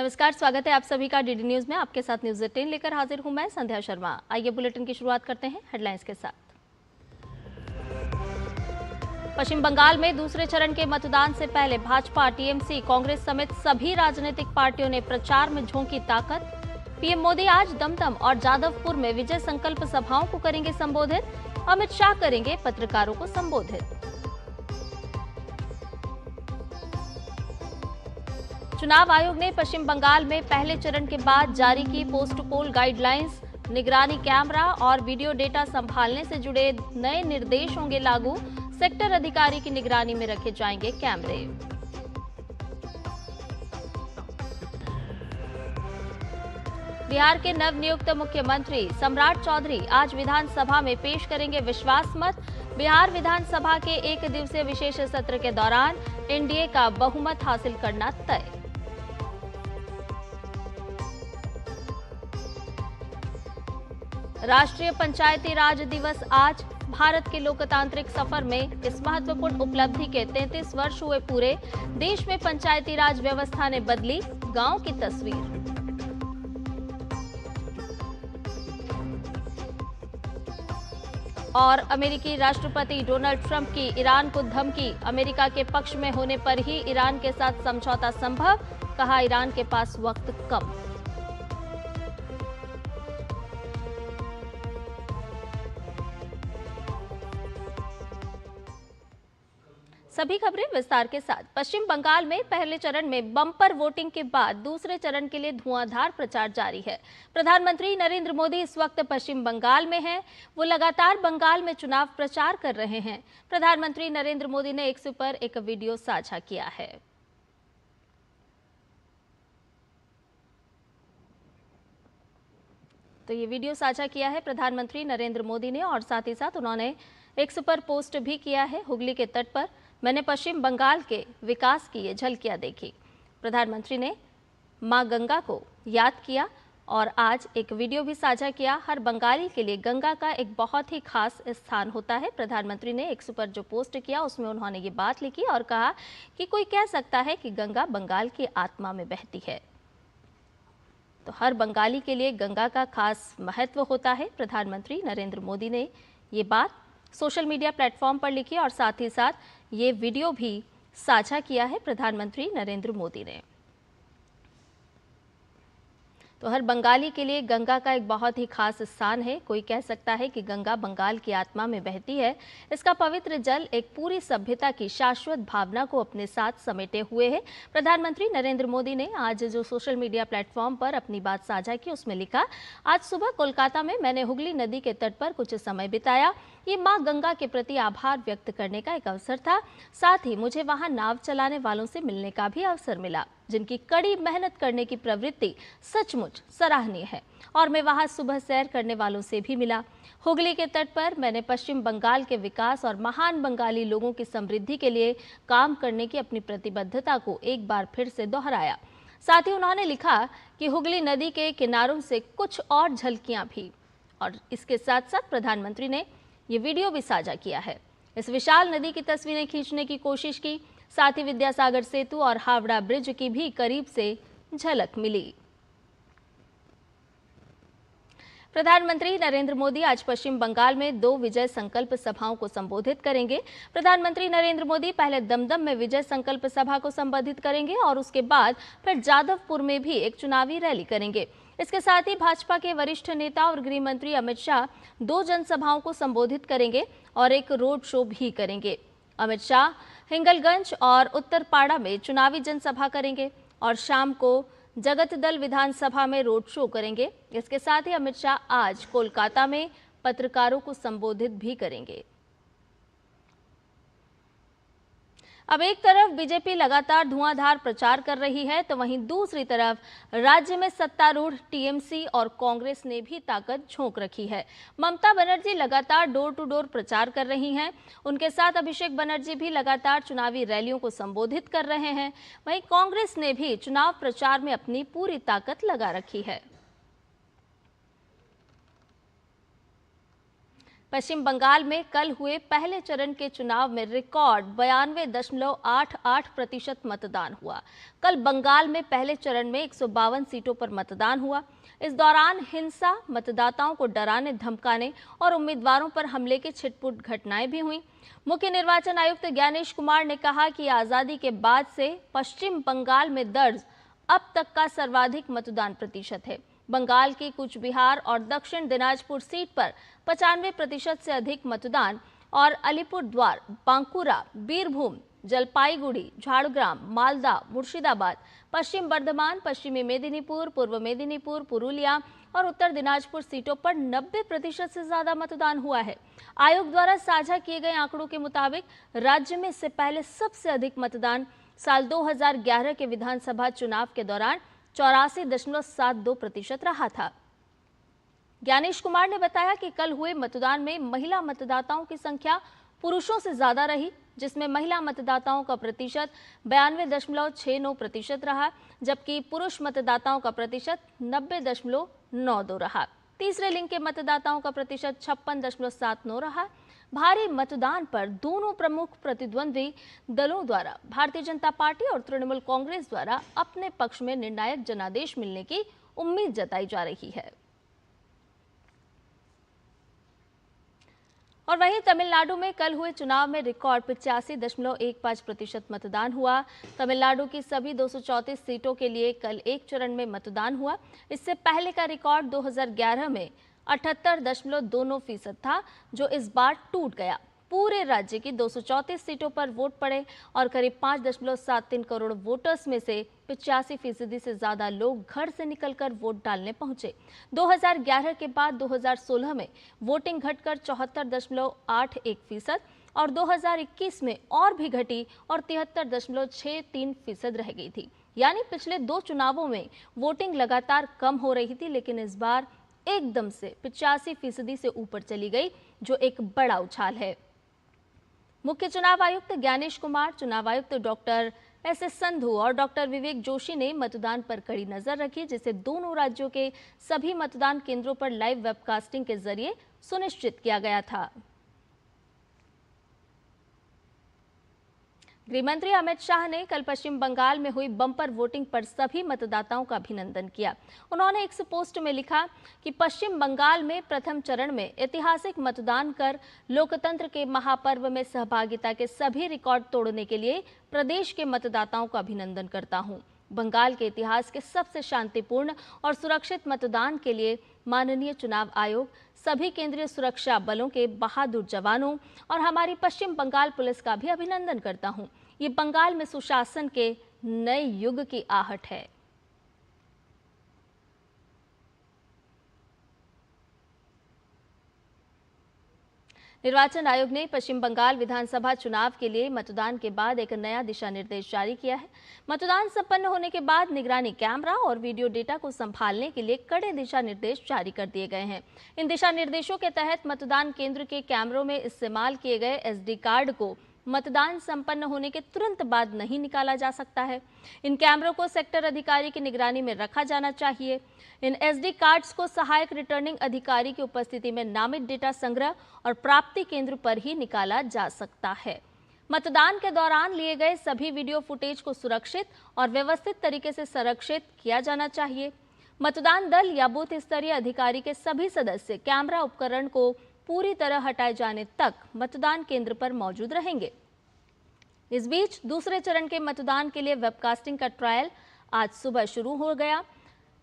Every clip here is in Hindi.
नमस्कार, स्वागत है आप सभी का डीडी न्यूज में। आपके साथ न्यूज 18 लेकर हाजिर हूं मैं संध्या शर्मा। आइए बुलेटिन की शुरुआत करते हैं हेडलाइंस के साथ। पश्चिम बंगाल में दूसरे चरण के मतदान से पहले भाजपा, टीएमसी, कांग्रेस समेत सभी राजनीतिक पार्टियों ने प्रचार में झोंकी ताकत। पीएम मोदी आज दमदम और जादवपुर में विजय संकल्प सभाओं को करेंगे संबोधित। अमित शाह करेंगे पत्रकारों को संबोधित। चुनाव आयोग ने पश्चिम बंगाल में पहले चरण के बाद जारी की पोस्ट पोल गाइडलाइंस। निगरानी कैमरा और वीडियो डेटा संभालने से जुड़े नए निर्देश होंगे लागू। सेक्टर अधिकारी की निगरानी में रखे जाएंगे कैमरे। बिहार के नवनियुक्त मुख्यमंत्री सम्राट चौधरी आज विधानसभा में पेश करेंगे विश्वास मत। बिहार विधानसभा के एक दिवसीय विशेष सत्र के दौरान एनडीए का बहुमत हासिल करना तय। राष्ट्रीय पंचायती राज दिवस आज। भारत के लोकतांत्रिक सफर में इस महत्वपूर्ण उपलब्धि के 33 वर्ष हुए पूरे। देश में पंचायती राज व्यवस्था ने बदली गांव की तस्वीर। और अमेरिकी राष्ट्रपति डोनाल्ड ट्रंप की ईरान को धमकी। अमेरिका के पक्ष में होने पर ही ईरान के साथ समझौता संभव, कहा ईरान के पास वक्त कम। सभी खबरें विस्तार के साथ। पश्चिम बंगाल में पहले चरण में बम्पर वोटिंग के बाद दूसरे चरण के लिए धुआंधार प्रचार जारी है। प्रधानमंत्री नरेंद्र मोदी इस वक्त पश्चिम बंगाल में हैं। वो लगातार बंगाल में चुनाव प्रचार कर रहे हैं। प्रधानमंत्री नरेंद्र मोदी ने एक्स पर एक वीडियो साझा किया है। तो ये वीडियो साझा किया है प्रधानमंत्री नरेंद्र मोदी ने और साथ ही साथ उन्होंने एक्स पर पोस्ट भी किया है। हुगली के तट पर मैंने पश्चिम बंगाल के विकास की ये झलकियां देखी। प्रधानमंत्री ने मां गंगा को याद किया और आज एक वीडियो भी साझा किया। हर बंगाली के लिए गंगा का एक बहुत ही खास स्थान होता है। प्रधानमंत्री ने एक्स पर जो पोस्ट किया उसमें उन्होंने ये बात लिखी और कहा कि कोई कह सकता है कि गंगा बंगाल की आत्मा में बहती है, तो हर बंगाली के लिए गंगा का खास महत्व होता है। प्रधानमंत्री नरेंद्र मोदी ने ये बात सोशल मीडिया प्लेटफॉर्म पर लिखी और साथ ही साथ ये वीडियो भी साझा किया है प्रधानमंत्री नरेंद्र मोदी ने। तो हर बंगाली के लिए गंगा का एक बहुत ही खास स्थान है। कोई कह सकता है कि गंगा बंगाल की आत्मा में बहती है। इसका पवित्र जल एक पूरी सभ्यता की शाश्वत भावना को अपने साथ समेटे हुए है। प्रधानमंत्री नरेंद्र मोदी ने आज जो सोशल मीडिया प्लेटफॉर्म पर अपनी बात साझा की उसमें लिखा, आज सुबह कोलकाता में मैंने हुगली नदी के तट पर कुछ समय बिताया। ये मां गंगा के प्रति आभार व्यक्त करने का एक अवसर था। साथ ही मुझे वहां नाव चलाने वालों से मिलने का भी अवसर मिला, जिनकी कड़ी मेहनत करने की प्रवृत्ति सचमुच सराहनीय है। और मैं वहां सुबह सैर करने वालों से भी मिला। हुगली के तट पर मैंने पश्चिम बंगाल के विकास और महान बंगाली लोगों की समृद्धि के लिए काम करने की अपनी प्रतिबद्धता को एक बार फिर से दोहराया। साथ ही उन्होंने लिखा कि हुगली नदी के किनारों से कुछ और झलकियां भी। और इसके साथ साथ प्रधानमंत्री ने ये वीडियो भी साझा किया है। इस विशाल नदी की तस्वीरें खींचने की कोशिश की। साथ ही विद्यासागर सेतु और हावड़ा ब्रिज की भी करीब से झलक मिली। प्रधानमंत्री नरेंद्र मोदी आज पश्चिम बंगाल में 2 विजय संकल्प सभाओं को संबोधित करेंगे। प्रधानमंत्री नरेंद्र मोदी पहले दमदम में विजय संकल्प सभा को संबोधित करेंगे और उसके बाद फिर जादवपुर में भी एक चुनावी रैली करेंगे। इसके साथ ही भाजपा के वरिष्ठ नेता और गृह मंत्री अमित शाह 2 जनसभाओं को संबोधित करेंगे और एक रोड शो भी करेंगे। अमित शाह हिंगलगंज और उत्तरपाड़ा में चुनावी जनसभा करेंगे और शाम को जगत दल विधानसभा में रोड शो करेंगे। इसके साथ ही अमित शाह आज कोलकाता में पत्रकारों को संबोधित भी करेंगे। अब एक तरफ बीजेपी लगातार धुआंधार प्रचार कर रही है, तो वहीं दूसरी तरफ राज्य में सत्तारूढ़ टीएमसी और कांग्रेस ने भी ताकत झोंक रखी है। ममता बनर्जी लगातार डोर टू डोर प्रचार कर रही हैं। उनके साथ अभिषेक बनर्जी भी लगातार चुनावी रैलियों को संबोधित कर रहे हैं। वहीं कांग्रेस ने भी चुनाव प्रचार में अपनी पूरी ताकत लगा रखी है। पश्चिम बंगाल में कल हुए पहले चरण के चुनाव में रिकॉर्ड 92.88% मतदान हुआ। कल बंगाल में पहले चरण में 152 सीटों पर मतदान हुआ। इस दौरान हिंसा, मतदाताओं को डराने धमकाने और उम्मीदवारों पर हमले की छिटपुट घटनाएं भी हुई। मुख्य निर्वाचन आयुक्त ज्ञानेश कुमार ने कहा कि आजादी के बाद से पश्चिम बंगाल में दर्ज अब तक का सर्वाधिक मतदान प्रतिशत है। बंगाल की कूच बिहार और दक्षिण दिनाजपुर सीट पर 95% से अधिक मतदान और अलीपुरद्वार, बांकुरा, बीरभूम, जलपाईगुड़ी, झाड़ग्राम, मालदा, मुर्शिदाबाद, पश्चिम बर्धमान, पश्चिमी मेदिनीपुर, पूर्व मेदिनीपुर, पुरुलिया और उत्तर दिनाजपुर सीटों पर 90% से ज्यादा मतदान हुआ है। आयोग द्वारा साझा किए गए आंकड़ों के मुताबिक राज्य में इससे पहले सबसे अधिक मतदान साल 2011 के विधानसभा चुनाव के दौरान 84.72% रहा था। ज्ञानेश कुमार ने बताया कि कल हुए मतदान में महिला मतदाताओं की संख्या पुरुषों से ज्यादा रही, जिसमें महिला मतदाताओं का प्रतिशत 92.69% रहा, जबकि पुरुष मतदाताओं का प्रतिशत 90.92 रहा। तीसरे लिंग के मतदाताओं का प्रतिशत 56.79 रहा। भारी मतदान पर दोनों प्रमुख प्रतिद्वंद्वी दलों द्वारा भारतीय जनता पार्टी और तृणमूल कांग्रेस द्वारा अपने पक्ष में निर्णायक जनादेश मिलने की उम्मीद जताई जा रही है। और वहीं तमिलनाडु में कल हुए चुनाव में रिकॉर्ड 85.15% मतदान हुआ। तमिलनाडु की सभी 234 सीटों के लिए कल एक चरण में मतदान हुआ। इससे पहले का रिकॉर्ड 2011 में 78.20% था, जो इस बार टूट गया। पूरे राज्य की 234 सीटों पर वोट पड़े और करीब 5.73 करोड़ वोटर्स में से 85% से ज्यादा लोग घर से निकलकर वोट डालने पहुंचे। 2011 के बाद 2016 में वोटिंग घटकर 74.81% और 2021 में और भी घटी और 73.63% रह गई थी। यानी पिछले दो चुनावों में वोटिंग लगातार कम हो रही थी, लेकिन इस बार एकदम से 85% से ऊपर चली गई, जो एक बड़ा उछाल है। मुख्य चुनाव आयुक्त ज्ञानेश कुमार, चुनाव आयुक्त डॉक्टर एस संधू और डॉक्टर विवेक जोशी ने मतदान पर कड़ी नजर रखी, जिसे दोनों राज्यों के सभी मतदान केंद्रों पर लाइव वेबकास्टिंग के जरिए सुनिश्चित किया गया था। गृहमंत्री अमित शाह ने कल पश्चिम बंगाल में हुई बम्पर वोटिंग पर सभी मतदाताओं का अभिनंदन किया। उन्होंने एक पोस्ट में लिखा कि पश्चिम बंगाल में प्रथम चरण में ऐतिहासिक मतदान कर लोकतंत्र के महापर्व में सहभागिता के सभी रिकॉर्ड तोड़ने के लिए प्रदेश के मतदाताओं का अभिनंदन करता हूं। बंगाल के इतिहास के सबसे शांतिपूर्ण और सुरक्षित मतदान के लिए माननीय चुनाव आयोग, सभी केंद्रीय सुरक्षा बलों के बहादुर जवानों और हमारी पश्चिम बंगाल पुलिस का भी अभिनंदन करता हूं। ये बंगाल में सुशासन के नए युग की आहट है। निर्वाचन आयोग ने पश्चिम बंगाल विधानसभा चुनाव के लिए मतदान के बाद एक नया दिशा निर्देश जारी किया है। मतदान संपन्न होने के बाद निगरानी कैमरा और वीडियो डेटा को संभालने के लिए कड़े दिशा निर्देश जारी कर दिए गए हैं। इन दिशा निर्देशों के तहत मतदान केंद्र के कैमरों में इस्तेमाल किए गए एसडी कार्ड को मतदान संपन्न होने के तुरंत बाद नहीं निकाला जा सकता है। इन कैमरों को सेक्टर अधिकारी की निगरानी में रखा जाना चाहिए। इन एसडी कार्ड्स को सहायक रिटर्निंग अधिकारी की उपस्थिति में नामित डेटा संग्रह और प्राप्ति केंद्र पर ही निकाला जा सकता है। मतदान के दौरान लिए गए सभी वीडियो फुटेज को सुरक्षित और व्यवस्थित तरीके से संरक्षित किया जाना चाहिए। मतदान दल या बूथ स्तरीय अधिकारी के सभी सदस्य कैमरा उपकरण को पूरी तरह हटाए जाने तक मतदान केंद्र पर मौजूद रहेंगे। इस बीच दूसरे चरण के मतदान के लिए वेबकास्टिंग का ट्रायल आज सुबह शुरू हो गया।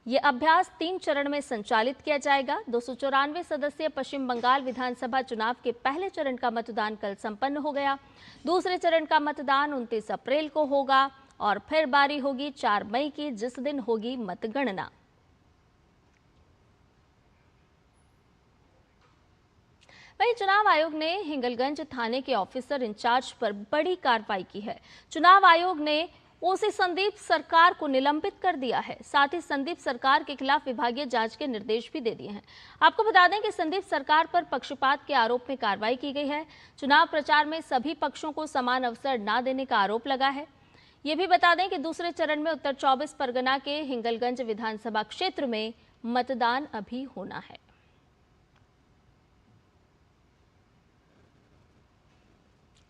ये अभ्यास 3 चरण में संचालित किया जाएगा। 294 सदस्यीय पश्चिम बंगाल विधानसभा चुनाव के पहले चरण का मतदान कल संपन्न हो गया। दूसरे चरण का मतदान 29 अप्रैल को होगा और फिर बारी होगी 4 मई की, जिस दिन होगी मतगणना। वहीं चुनाव आयोग ने हिंगलगंज थाने के ऑफिसर इंचार्ज पर बड़ी कार्रवाई की है। चुनाव आयोग ने ओसी संदीप सरकार को निलंबित कर दिया है। साथ ही संदीप सरकार के खिलाफ विभागीय जांच के निर्देश भी दे दिए हैं। आपको बता दें कि संदीप सरकार पर पक्षपात के आरोप में कार्रवाई की गई है। चुनाव प्रचार में सभी पक्षों को समान अवसर न देने का आरोप लगा है। ये भी बता दें कि दूसरे चरण में उत्तर 24 परगना के हिंगलगंज विधानसभा क्षेत्र में मतदान अभी होना है।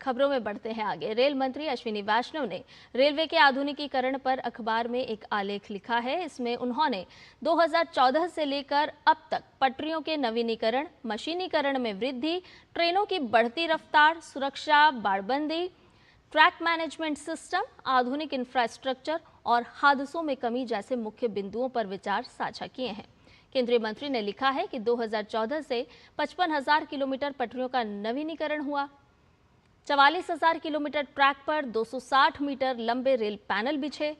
खबरों में बढ़ते हैं आगे। रेल मंत्री अश्विनी वैष्णव ने रेलवे के आधुनिकीकरण पर अखबार में एक आलेख लिखा है। इसमें उन्होंने 2014 से लेकर अब तक पटरियों के नवीनीकरण, मशीनीकरण में वृद्धि, ट्रेनों की बढ़ती रफ्तार, सुरक्षा, बाड़बंदी, ट्रैक मैनेजमेंट सिस्टम, आधुनिक इंफ्रास्ट्रक्चर और हादसों में कमी जैसे मुख्य बिंदुओं पर विचार साझा किए हैं। केंद्रीय मंत्री ने लिखा है कि 2014 से 55,000 किलोमीटर पटरियों का नवीनीकरण हुआ, 44,000 किलोमीटर ट्रैक पर 260 मीटर लंबे रेल पैनल बिछे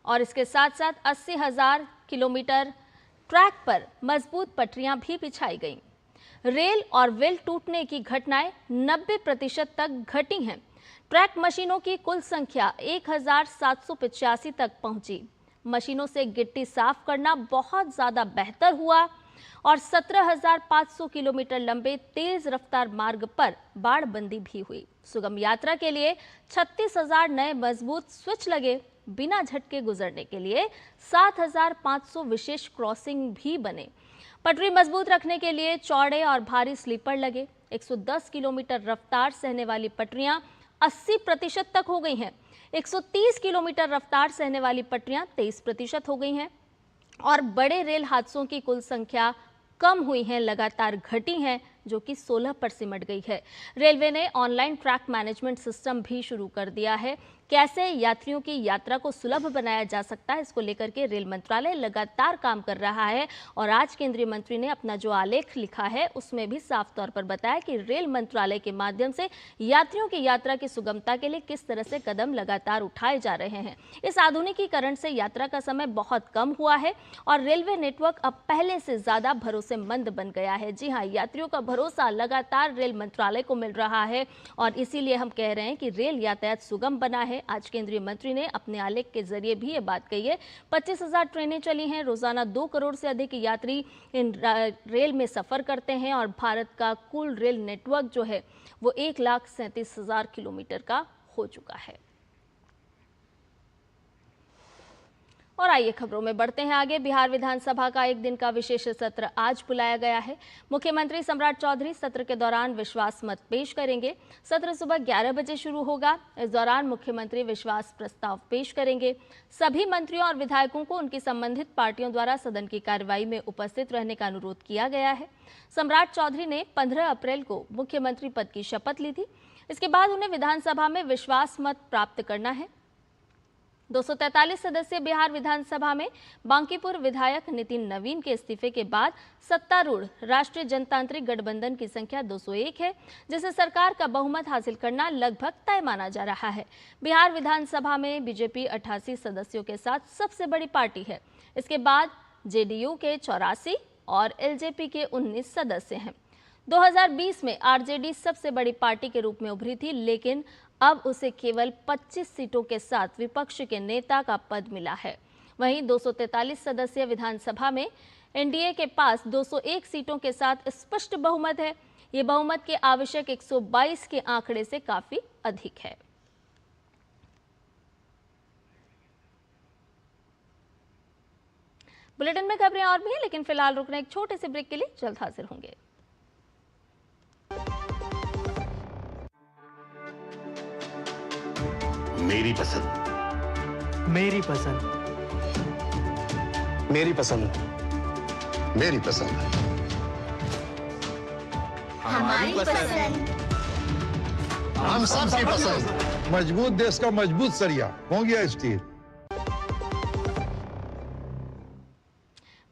और इसके साथ साथ 80,000 किलोमीटर ट्रैक पर मजबूत पटरियां भी बिछाई गईं। रेल और वेल टूटने की घटनाएं 90% तक घटी हैं। ट्रैक मशीनों की कुल संख्या 1,785 तक पहुंची। मशीनों से गिट्टी साफ करना बहुत ज्यादा बेहतर हुआ और 17,500 किलोमीटर लंबे तेज रफ्तार मार्ग पर बाड़बंदी भी हुई। सुगम यात्रा के लिए 36,000 नए मजबूत स्विच लगे। बिना झटके गुजरने के लिए 7,500 विशेष क्रॉसिंग भी बने। पटरी मजबूत रखने के लिए चौड़े और भारी स्लीपर लगे। 110 किलोमीटर रफ्तार सहने वाली पटरियां 80% तक हो गई हैं। 130 किलोमीटर रफ्तार सहने वाली पटरियां 23% हो गई हैं और बड़े रेल हादसों की कुल संख्या कम हुई हैं, लगातार घटी हैं, जो कि 16 पर सिमट गई है। रेलवे ने ऑनलाइन ट्रैक मैनेजमेंट सिस्टम भी शुरू कर दिया है। कैसे यात्रियों की यात्रा को सुलभ बनाया जा सकता है, इसको लेकर के रेल मंत्रालय लगातार काम कर रहा है और आज केंद्रीय मंत्री ने अपना जो आलेख लिखा है उसमें भी साफ तौर पर बताया कि रेल मंत्रालय के माध्यम से यात्रियों की यात्रा की सुगमता के लिए किस तरह से कदम लगातार उठाए जा रहे हैं। इस आधुनिकीकरण से यात्रा का समय बहुत कम हुआ है और रेलवे नेटवर्क अब पहले से ज्यादा भरोसेमंद बन गया है। जी हाँ, यात्रियों का भरोसा लगातार रेल मंत्रालय को मिल रहा है और इसीलिए हम कह रहे हैं कि रेल यातायात सुगम बना है। आज केंद्रीय मंत्री ने अपने आलेख के जरिए भी ये बात कही है। 25,000 ट्रेनें चली हैं, रोजाना 2 करोड़ से अधिक यात्री इन रेल में सफर करते हैं और भारत का कुल रेल नेटवर्क जो है वो 1,37,000 किलोमीटर का हो चुका है। और आइए खबरों में बढ़ते हैं आगे। बिहार विधानसभा का एक दिन का विशेष सत्र आज बुलाया गया है। मुख्यमंत्री सम्राट चौधरी सत्र के दौरान विश्वास मत पेश करेंगे। सत्र सुबह 11 बजे शुरू होगा। इस दौरान मुख्यमंत्री विश्वास प्रस्ताव पेश करेंगे। सभी मंत्रियों और विधायकों को उनकी संबंधित पार्टियों द्वारा सदन की कार्यवाही में उपस्थित रहने का अनुरोध किया गया है। सम्राट चौधरी ने 15 अप्रैल को मुख्यमंत्री पद की शपथ ली थी। इसके बाद उन्हें विधानसभा में विश्वास मत प्राप्त करना है। 243 सदस्यीय बिहार विधानसभा में बांकीपुर विधायक नितिन नवीन के इस्तीफे के बाद सत्तारूढ़ राष्ट्रीय जनतांत्रिक गठबंधन की संख्या 201 है, जिसे सरकार का बहुमत हासिल करना लगभग तय माना जा रहा है। बिहार विधानसभा में बीजेपी 88 सदस्यों के साथ सबसे बड़ी पार्टी है। इसके बाद जेडीयू के 84 और एलजेपी के 19 सदस्य हैं। 2020 में आरजेडी सबसे बड़ी पार्टी के रूप में उभरी थी, लेकिन अब उसे केवल 25 सीटों के साथ विपक्ष के नेता का पद मिला है। वहीं 243 सदस्यीय विधानसभा में एनडीए के पास 201 सीटों के साथ स्पष्ट बहुमत है। ये बहुमत के आवश्यक 122 के आंकड़े से काफी अधिक है। बुलेटिन में खबरें और भी हैं, लेकिन फिलहाल रुकना एक छोटे से ब्रेक के लिए, जल्द हाजिर होंगे। मेरी पसंद, मेरी पसंद, मेरी पसंद, मेरी पसंद, हमारी पसंद, हम सबकी पसंद। मजबूत देश का मजबूत सरिया हो गया स्टील।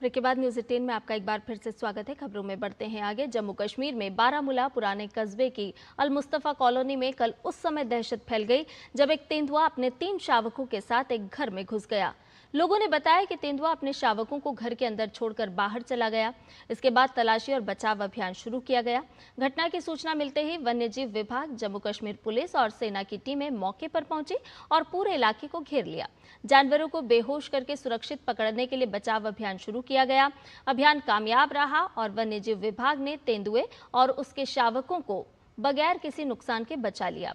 ब्रेक के बाद न्यूज़ 18 में आपका एक बार फिर से स्वागत है। खबरों में बढ़ते हैं आगे। जम्मू कश्मीर में बारामूला पुराने कस्बे की अल मुस्तफ़ा कॉलोनी में कल उस समय दहशत फैल गई जब एक तेंदुआ अपने 3 शावकों के साथ एक घर में घुस गया। लोगों ने बताया कि तेंदुआ अपने शावकों को घर के अंदर छोड़कर बाहर चला गया। इसके बाद तलाशी और बचाव अभियान शुरू किया गया। घटना की सूचना मिलते ही वन्यजीव विभाग, जम्मू कश्मीर पुलिस और सेना की टीमें मौके पर पहुंची और पूरे इलाके को घेर लिया। जानवरों को बेहोश करके सुरक्षित पकड़ने के लिए बचाव अभियान शुरू किया गया। अभियान कामयाब रहा और वन्यजीव विभाग ने तेंदुए और उसके शावकों को बगैर किसी नुकसान के बचा लिया।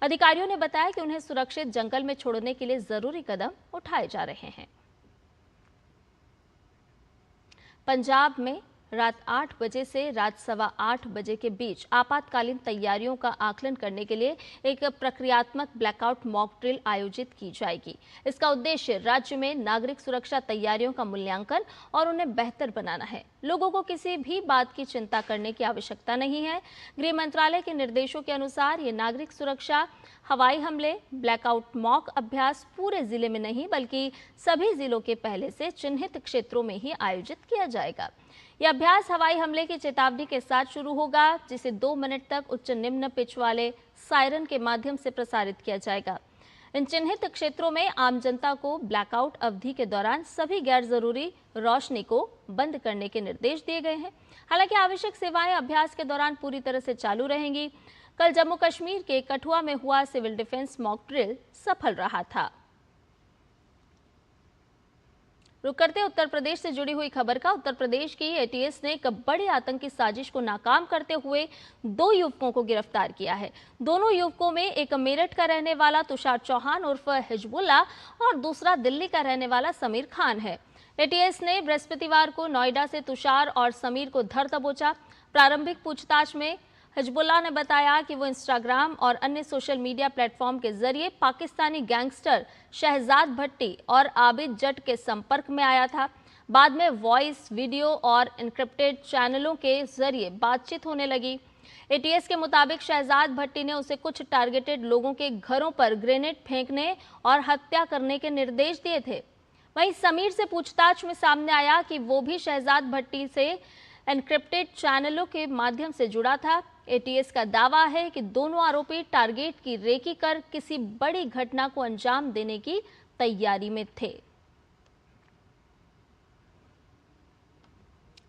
अधिकारियों ने बताया कि उन्हें सुरक्षित जंगल में छोड़ने के लिए जरूरी कदम उठाए जा रहे हैं। पंजाब में रात 8 बजे से रात 8:15 बजे के बीच आपातकालीन तैयारियों का आकलन करने के लिए एक प्रक्रियात्मक ब्लैकआउट मॉक ड्रिल आयोजित की जाएगी। इसका उद्देश्य राज्य में नागरिक सुरक्षा तैयारियों का मूल्यांकन और उन्हें बेहतर बनाना है। लोगों को किसी भी बात की चिंता करने की आवश्यकता नहीं है। गृह मंत्रालय के निर्देशों के अनुसार ये नागरिक सुरक्षा हवाई हमले ब्लैकआउट मॉक अभ्यास पूरे जिले में नहीं बल्कि सभी जिलों के पहले से चिन्हित क्षेत्रों में ही आयोजित किया जाएगा। यह अभ्यास हवाई हमले की चेतावनी के साथ शुरू होगा, जिसे 2 मिनट तक उच्च निम्न पिच वाले सायरन के माध्यम से प्रसारित किया जाएगा। इन चिन्हित क्षेत्रों में आम जनता को ब्लैकआउट अवधि के दौरान सभी गैर जरूरी रोशनी को बंद करने के निर्देश दिए गए हैं। हालांकि आवश्यक सेवाएं अभ्यास के दौरान पूरी तरह से चालू रहेंगी। कल जम्मू कश्मीर के कठुआ में हुआ सिविल डिफेंस मॉक ड्रिल सफल रहा था। रुक करते उत्तर प्रदेश से जुड़ी हुई खबर का। उत्तर प्रदेश की एटीएस ने एक बड़ी आतंकी साजिश को नाकाम करते हुए 2 युवकों को गिरफ्तार किया है। दोनों युवकों में एक मेरठ का रहने वाला तुषार चौहान उर्फ हिजबुल्ला और दूसरा दिल्ली का रहने वाला समीर खान है। एटीएस ने बृहस्पतिवार को नोएडा से तुषार और समीर को धर दबोचा। प्रारंभिक पूछताछ में हिजबुल्ला ने बताया कि वो इंस्टाग्राम और अन्य सोशल मीडिया प्लेटफॉर्म के जरिए पाकिस्तानी गैंगस्टर शहजाद भट्टी और आबिद जट के संपर्क में आया था। बाद में वॉइस, वीडियो और एन्क्रिप्टेड चैनलों के जरिए बातचीत होने लगी। एटीएस के मुताबिक शहजाद भट्टी ने उसे कुछ टारगेटेड लोगों के घरों पर ग्रेनेड फेंकने और हत्या करने के निर्देश दिए थे। वहीं समीर से पूछताछ में सामने आया कि वो भी शहजाद भट्टी से एन्क्रिप्टेड चैनलों के माध्यम से जुड़ा था। एटीएस का दावा है कि दोनों आरोपी टारगेट की रेकी कर किसी बड़ी घटना को अंजाम देने की तैयारी में थे।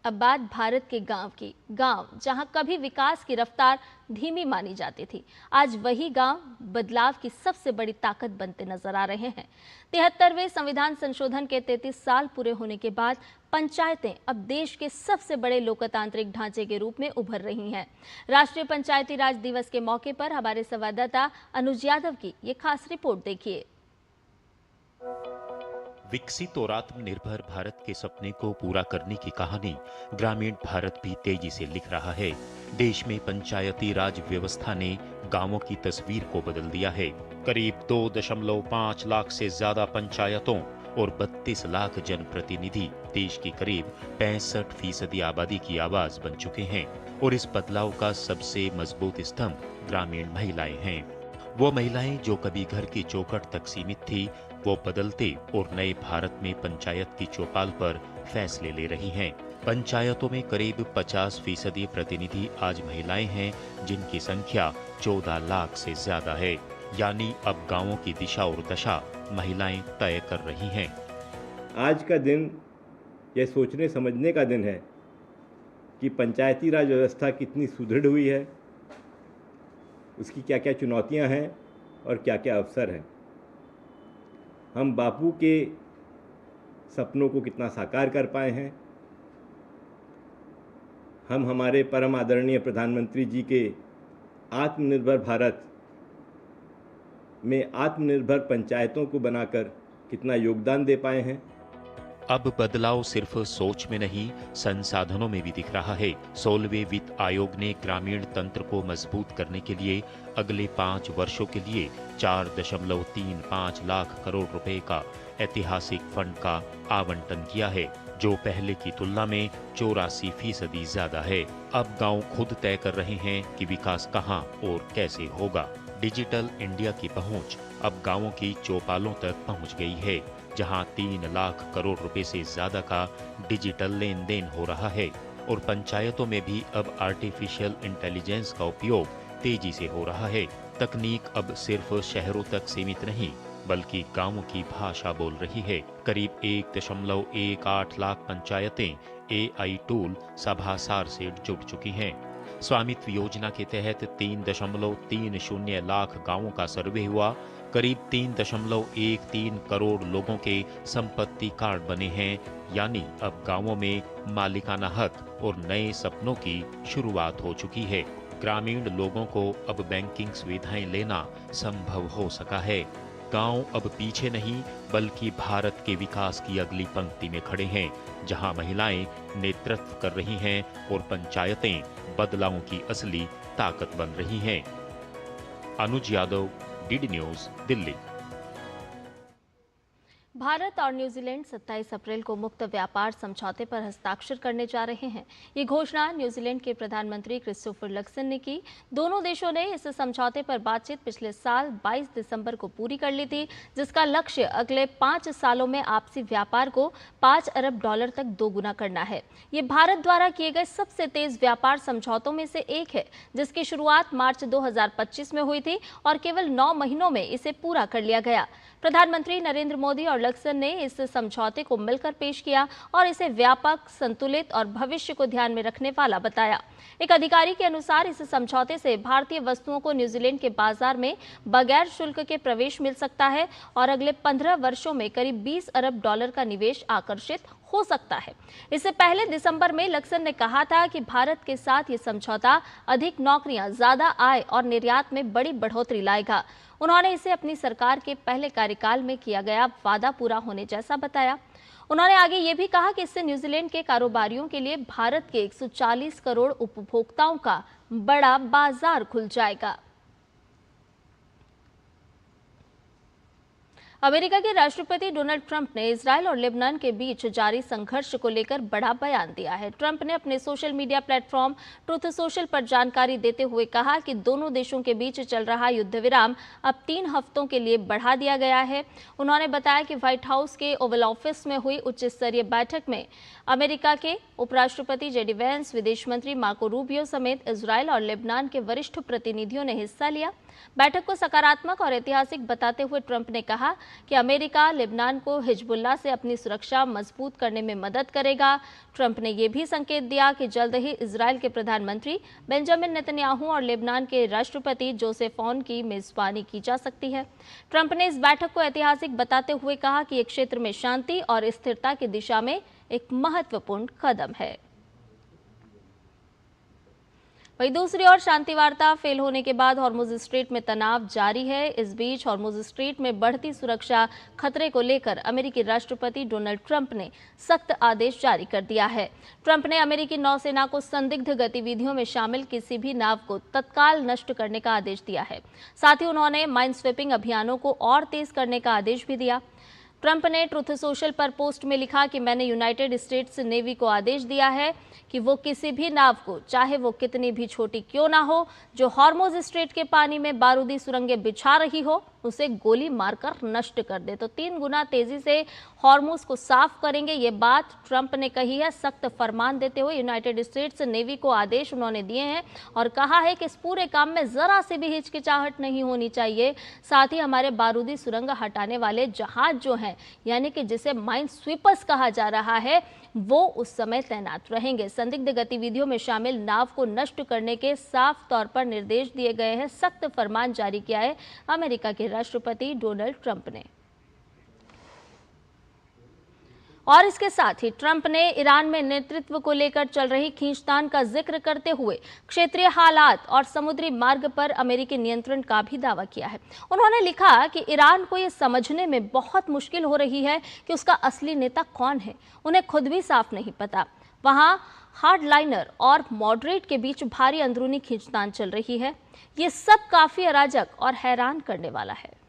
अब बात भारत के गांव की। गांव जहां कभी विकास की रफ्तार धीमी मानी जाती थी, आज वही गांव बदलाव की सबसे बड़ी ताकत बनते नजर आ रहे हैं। 73वें संविधान संशोधन के 33 साल पूरे होने के बाद पंचायतें अब देश के सबसे बड़े लोकतांत्रिक ढांचे के रूप में उभर रही हैं। राष्ट्रीय पंचायती राज दिवस के मौके पर हमारे संवाददाता अनुज यादव की ये खास रिपोर्ट देखिए। विकसित और आत्मनिर्भर भारत के सपने को पूरा करने की कहानी ग्रामीण भारत भी तेजी से लिख रहा है। देश में पंचायती राज व्यवस्था ने गांवों की तस्वीर को बदल दिया है। करीब 2.5 लाख से ज्यादा पंचायतों और 32 लाख जनप्रतिनिधि देश की करीब 65% आबादी की आवाज बन चुके हैं। और इस बदलाव का सबसे मजबूत स्तंभ ग्रामीण महिलाएं हैं। वो महिलाएं जो कभी घर की चौखट तक सीमित थी, वो बदलते और नए भारत में पंचायत की चौपाल पर फैसले ले रही हैं। पंचायतों में करीब 50% प्रतिनिधि आज महिलाएं हैं, जिनकी संख्या 14 लाख से ज्यादा है। यानी अब गांवों की दिशा और दशा महिलाएं तय कर रही हैं। आज का दिन यह सोचने समझने का दिन है कि पंचायती राज व्यवस्था कितनी सुदृढ़ हुई है, उसकी क्या क्या चुनौतियां हैं और क्या क्या अवसर हैं। हम बापू के सपनों को कितना साकार कर पाए हैं। हम हमारे परम आदरणीय प्रधानमंत्री जी के आत्मनिर्भर भारत में आत्मनिर्भर पंचायतों को बनाकर कितना योगदान दे पाए हैं। अब बदलाव सिर्फ सोच में नहीं, संसाधनों में भी दिख रहा है। 16वें वित्त आयोग ने ग्रामीण तंत्र को मजबूत करने के लिए अगले 5 वर्षों के लिए 4.35 लाख करोड़ रुपए का ऐतिहासिक फंड का आवंटन किया है, जो पहले की तुलना में 84% ज्यादा है। अब गांव खुद तय कर रहे हैं कि विकास कहां और कैसे होगा। डिजिटल इंडिया की पहुंच अब गांवों की चौपालों तक पहुंच गई है, जहां 3 लाख करोड़ रुपए से ज्यादा का डिजिटल लेन देन हो रहा है। और पंचायतों में भी अब आर्टिफिशियल इंटेलिजेंस का उपयोग तेजी से हो रहा है। तकनीक अब सिर्फ शहरों तक सीमित नहीं, बल्कि गांवों की भाषा बोल रही है। करीब 1.18 लाख पंचायतें AI टूल सभासार से जुड़ चुकी हैं। स्वामित्व योजना के तहत 3.30 लाख गांवों का सर्वे हुआ। करीब 3.13 करोड़ लोगों के संपत्ति कार्ड बने हैं। यानी अब गांवों में मालिकाना हक और नए सपनों की शुरुआत हो चुकी है। ग्रामीण लोगों को अब बैंकिंग सुविधाएं लेना संभव हो सका है। गांव अब पीछे नहीं बल्कि भारत के विकास की अगली पंक्ति में खड़े हैं, जहां महिलाएं नेतृत्व कर रही हैं और पंचायतें बदलाव की असली ताकत बन रही हैं। अनुज यादव, डीडी न्यूज, दिल्ली। भारत और न्यूजीलैंड 27 अप्रैल को मुक्त व्यापार समझौते पर हस्ताक्षर करने जा रहे हैं। ये घोषणा न्यूजीलैंड के प्रधानमंत्री क्रिस्टोफर लक्सन ने की। दोनों देशों ने इस समझौते पर बातचीत पिछले साल 22 दिसंबर को पूरी कर ली थी, जिसका लक्ष्य अगले 5 सालों में आपसी व्यापार को $5 अरब तक दोगुना करना है। ये भारत द्वारा किए गए सबसे तेज व्यापार समझौतों में से एक है, जिसकी शुरुआत मार्च 2025 में हुई थी और केवल 9 महीनों में इसे पूरा कर लिया गया। प्रधानमंत्री नरेंद्र मोदी और लक्सन ने इस समझौते को मिलकर पेश किया और इसे व्यापक, संतुलित और भविष्य को ध्यान में रखने वाला बताया। एक अधिकारी के अनुसार इस समझौते से भारतीय वस्तुओं को न्यूजीलैंड के बाजार में बगैर शुल्क के प्रवेश मिल सकता है और अगले 15 वर्षों में करीब $20 अरब का निवेश आकर्षित हो सकता है। इससे पहले दिसंबर में लक्सन ने कहा था कि भारत के साथ ये समझौता अधिक नौकरियां, ज्यादा आय और निर्यात में बड़ी बढ़ोतरी लाएगा। उन्होंने इसे अपनी सरकार के पहले कार्यकाल में किया गया वादा पूरा होने जैसा बताया। उन्होंने आगे ये भी कहा कि इससे न्यूजीलैंड के कारोबारियों के लिए भारत के 140 करोड़ उपभोक्ताओं का बड़ा बाजार खुल जाएगा। अमेरिका के राष्ट्रपति डोनाल्ड ट्रंप ने इजरायल और लेबनान के बीच जारी संघर्ष को लेकर बड़ा बयान दिया है। ट्रंप ने अपने social media platform truth social पर जानकारी देते हुए कहा कि दोनों देशों के बीच चल रहा युद्ध विराम अब 3 हफ्तों के लिए बढ़ा दिया गया है। उन्होंने बताया कि व्हाइट हाउस के ओवल ऑफिस में हुई उच्च स्तरीय बैठक में अमेरिका के उपराष्ट्रपति जेडी वेंस, विदेश मंत्री मार्को रूबियो समेत इजरायल और लेबनान के वरिष्ठ प्रतिनिधियों ने हिस्सा लिया। बैठक को सकारात्मक और ऐतिहासिक बताते हुए ट्रंप ने कहा कि अमेरिका लेबनान को हिजबुल्लाह से अपनी सुरक्षा मजबूत करने में मदद करेगा। ट्रंप ने यह भी संकेत दिया कि जल्द ही इजरायल के प्रधानमंत्री बेंजामिन नेतन्याहू और लेबनान के राष्ट्रपति जोसेफ ऑन की मेजबानी की जा सकती है। ट्रंप ने इस बैठक को ऐतिहासिक बताते हुए कहा कि यह क्षेत्र में शांति और स्थिरता की दिशा में एक महत्वपूर्ण कदम है। वहीं दूसरी ओर शांति वार्ता फेल होने के बाद हॉर्मुज स्ट्रेट में तनाव जारी है। इस बीच हॉर्मुज स्ट्रेट में बढ़ती सुरक्षा खतरे को लेकर अमेरिकी राष्ट्रपति डोनाल्ड ट्रंप ने सख्त आदेश जारी कर दिया है। ट्रंप ने अमेरिकी नौसेना को संदिग्ध गतिविधियों में शामिल किसी भी नाव को तत्काल नष्ट करने का आदेश दिया है। साथ ही उन्होंने माइन स्वीपिंग अभियानों को और तेज करने का आदेश भी दिया। ट्रंप ने ट्रूथ सोशल पर पोस्ट में लिखा कि मैंने यूनाइटेड स्टेट्स नेवी को आदेश दिया है कि वो किसी भी नाव को, चाहे वो कितनी भी छोटी क्यों ना हो, जो हॉर्मुज स्ट्रेट के पानी में बारूदी सुरंगें बिछा रही हो, उसे गोली मारकर नष्ट कर दे तो 3 गुना तेजी से हॉर्मुज को साफ करेंगे। ये बात ट्रंप ने कही है। सख्त फरमान देते हुए यूनाइटेड स्टेट्स नेवी को आदेश उन्होंने दिए हैं और कहा है कि इस पूरे काम में जरा सी भी हिचकिचाहट नहीं होनी चाहिए। साथ ही हमारे बारूदी सुरंग हटाने वाले जहाज जो हैं, यानी कि जिसे माइन स्वीपर्स कहा जा रहा है, वो उस समय तैनात रहेंगे। संदिग्ध गतिविधियों में शामिल नाव को नष्ट करने के साफ तौर पर निर्देश दिए गए हैं। सख्त फरमान जारी किया है अमेरिका के राष्ट्रपति डोनाल्ड ट्रंप ने। और इसके साथ ही ट्रंप ने ईरान में नेतृत्व को लेकर चल रही खींचतान का जिक्र करते हुए क्षेत्रीय हालात और समुद्री मार्ग पर अमेरिकी नियंत्रण का भी दावा किया है। उन्होंने लिखा कि ईरान को यह समझने में बहुत मुश्किल हो रही है कि उसका असली नेता कौन है। उन्हें खुद भी साफ नहीं पता। वहां हार्डलाइनर और मॉडरेट के बीच भारी अंदरूनी खींचतान चल रही है। ये सब काफी अराजक और हैरान करने वाला है।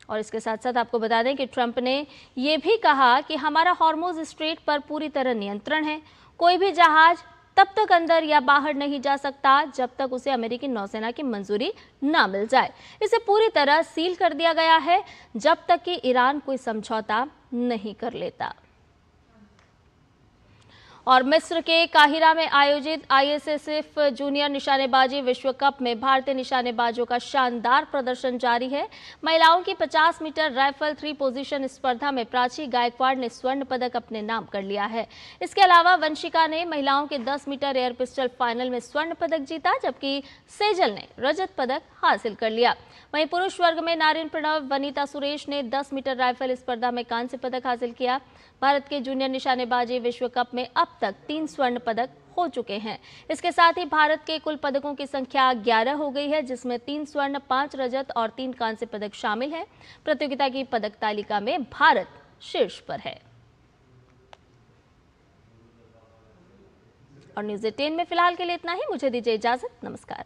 और इसके साथ साथ आपको बता दें कि ट्रंप ने यह भी कहा कि हमारा हॉर्मुज स्ट्रेट पर पूरी तरह नियंत्रण है। कोई भी जहाज तब तक अंदर या बाहर नहीं जा सकता जब तक उसे अमेरिकी नौसेना की मंजूरी ना मिल जाए। इसे पूरी तरह सील कर दिया गया है जब तक कि ईरान कोई समझौता नहीं कर लेता। और मिस्र के काहिरा में आयोजित ISSF जूनियर निशानेबाजी विश्व कप में भारतीय निशानेबाजों का शानदार प्रदर्शन जारी है। महिलाओं की 50 मीटर राइफल 3 पोजीशन स्पर्धा में प्राची गायकवाड़ ने स्वर्ण पदक अपने नाम कर लिया है। इसके अलावा वंशिका ने महिलाओं के 10 मीटर एयर पिस्टल फाइनल में स्वर्ण पदक जीता, जबकि सेजल ने रजत पदक हासिल कर लिया। वहीं पुरुष वर्ग में नारायण प्रणव, वनीता सुरेश ने 10 मीटर राइफल स्पर्धा में कांस्य पदक हासिल किया। भारत के जूनियर निशानेबाजी विश्व कप में अब तक 3 स्वर्ण पदक हो चुके हैं। इसके साथ ही भारत के कुल पदकों की संख्या 11 हो गई है, जिसमें 3 स्वर्ण, 5 रजत और 3 कांस्य पदक शामिल हैं। प्रतियोगिता की पदक तालिका में भारत शीर्ष पर है। और न्यूज़ 18 में फिलहाल के लिए इतना ही। मुझे दीजिए इजाजत। नमस्कार।